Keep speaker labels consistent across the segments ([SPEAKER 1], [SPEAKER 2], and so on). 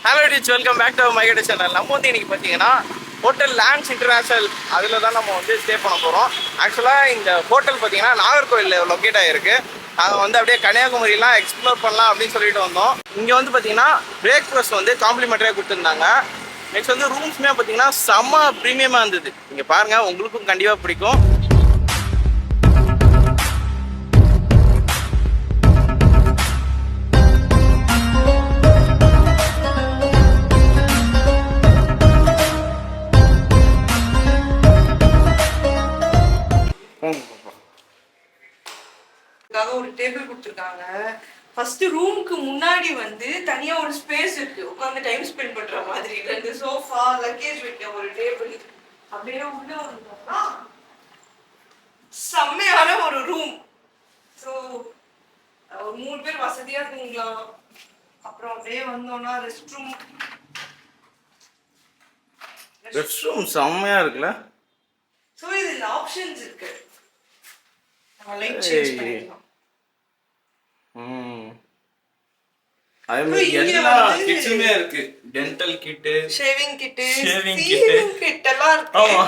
[SPEAKER 1] Hello டிச், welcome back to my channel. நம்ம வந்து இன்னைக்கு பார்த்தீங்கன்னா ஹோட்டல் லான்ஸ் இன்டர்நேஷனல் அதில் தான் நம்ம வந்து ஸ்டே பண்ண போகிறோம். ஆக்சுவலாக இந்த ஹோட்டல் பார்த்தீங்கன்னா நாகர்கோவிலில் லொக்கேட் ஆகிருக்கு. நாங்கள் வந்து அப்படியே கன்னியாகுமரிலாம் எக்ஸ்ப்ளோர் பண்ணலாம் அப்படின்னு சொல்லிட்டு வந்தோம். இங்கே வந்து பார்த்தீங்கன்னா பிரேக்ஃபாஸ்ட் வந்து காம்ப்ளிமெண்ட்டரியாக கொடுத்துருந்தாங்க. நெக்ஸ்ட் வந்து ரூம்ஸுமே பார்த்தீங்கன்னா செம்ம ப்ரீமியமாக இருந்தது. இங்கே பாருங்கள், உங்களுக்கும் கண்டிப்பாக பிடிக்கும்.
[SPEAKER 2] ஒரு டேபிள் கொடுத்துருக்காங்க. ஃபர்ஸ்ட் ரூமுக்கு முன்னாடி வந்து தனியா ஒரு ஸ்பேஸ் இருக்கு, உட்காந்து டைம் ஸ்பெண்ட் பண்ற மாதிரி. ரெண்டு சோஃபா, லக்கேஜ் வைக்க ஒரு டேபிள். அப்படியே உள்ள வந்தோம்னா செம்மையான ஒரு ரூம். ஸோ ஒரு 3 பேர் வசதியா தூங்கலாம். அப்புறம் அப்படியே வந்தோம்னா ரெஸ்ட் ரூம்
[SPEAKER 1] செம்மையா இருக்குல்ல.
[SPEAKER 2] ஸோ இதுல ஆப்ஷன்ஸ் இருக்கு. லைட் சேஞ்ச் பண்ணிக்கலாம்.
[SPEAKER 1] அதே மாதிரி எல்லா கிட்ஸுமே இருக்கு. டென்டல் கிட்,
[SPEAKER 2] ஷேவிங் கிட்
[SPEAKER 1] எல்லாம்
[SPEAKER 2] இருக்கு. ஆமா.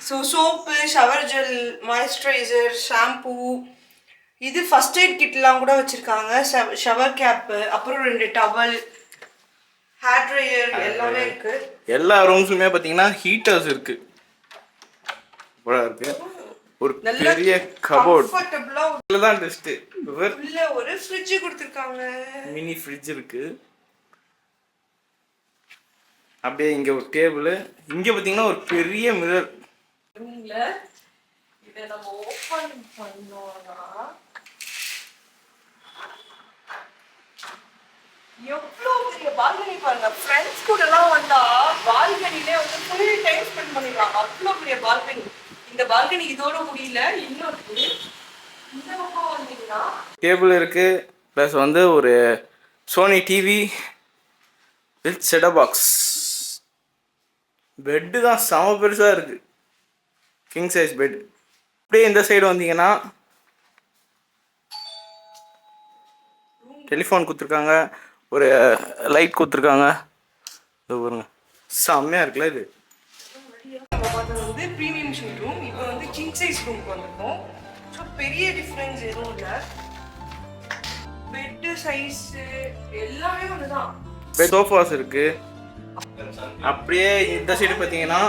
[SPEAKER 2] So soap, shower gel, moisturiser, shampoo, இது ஃபர்ஸ்ட் எய்ட் கிட்லாம் கூட வச்சிருக்காங்க. ஷவர் கேப், அப்புறம் 2 டவல், ஹேர் ட்ரையர் எல்லாமே இருக்கு. எல்லா
[SPEAKER 1] ரூம்ஸ்லயுமே பாத்தீங்கன்னா ஹீட்டர்ஸ் இருக்கு. இருக்கு ஒரு பெரிய கபோர்ட்.
[SPEAKER 2] கம்ஃபர்ட்டபிளா
[SPEAKER 1] இதுதான் டெஸ்ட்.
[SPEAKER 2] உள்ள ஒரு ஃப்ரிட்ஜ் கொடுத்திருக்காங்க.
[SPEAKER 1] மினி ஃப்ரிட்ஜ் இருக்கு. அப்படியே இங்க ஒரு டேபிள். இங்க பாத்தீங்கன்னா ஒரு பெரிய மிரர்.
[SPEAKER 2] ரூம்ல இத நம்ம ஓபன் பண்ணோம்னா எவ்வளவு பெரிய பால்கனி பாருங்க. ஃப்ரெண்ட்ஸ் கூட எல்லாம் வந்தா பால்கனிலே வந்து ஃபுல் டைம் ஸ்பெண்ட் பண்ணிடலாம். அவ்வளவு பெரிய பால்கனி. இந்த பால்கனி இதோட முடியல, இன்னும் இருக்கு. இந்த பக்கம் வந்தீங்கன்னா
[SPEAKER 1] டேபிள் இருக்கு, ப்ளஸ் வந்து ஒரு Sony TV with setup box. Bed தான் செம பெருசாக இருக்கு, கிங் சைஸ் பெட். அப்படியே இந்த சைடு வந்தீங்கன்னா டெலிஃபோன் கொடுத்துருக்காங்க, ஒரு லைட் கொடுத்துருக்காங்க. இது பாருங்க, செம்மையாக இருக்குல்ல இது.
[SPEAKER 2] வந்து பிரீமியம் ஷூட் ரூம். இப்போ வந்து கிங் சைஸ் ரூம்க்கு வந்திருக்கோம். ஸோ பெரிய டிஃப்ரென்ஸ் எதுவும் இல்லை. பெட் சைஸ் எல்லாமே ஒன்று தான்.
[SPEAKER 1] சோஃபாஸ் இருக்கு. அப்படியே இந்த சைடு பார்த்தீங்கன்னா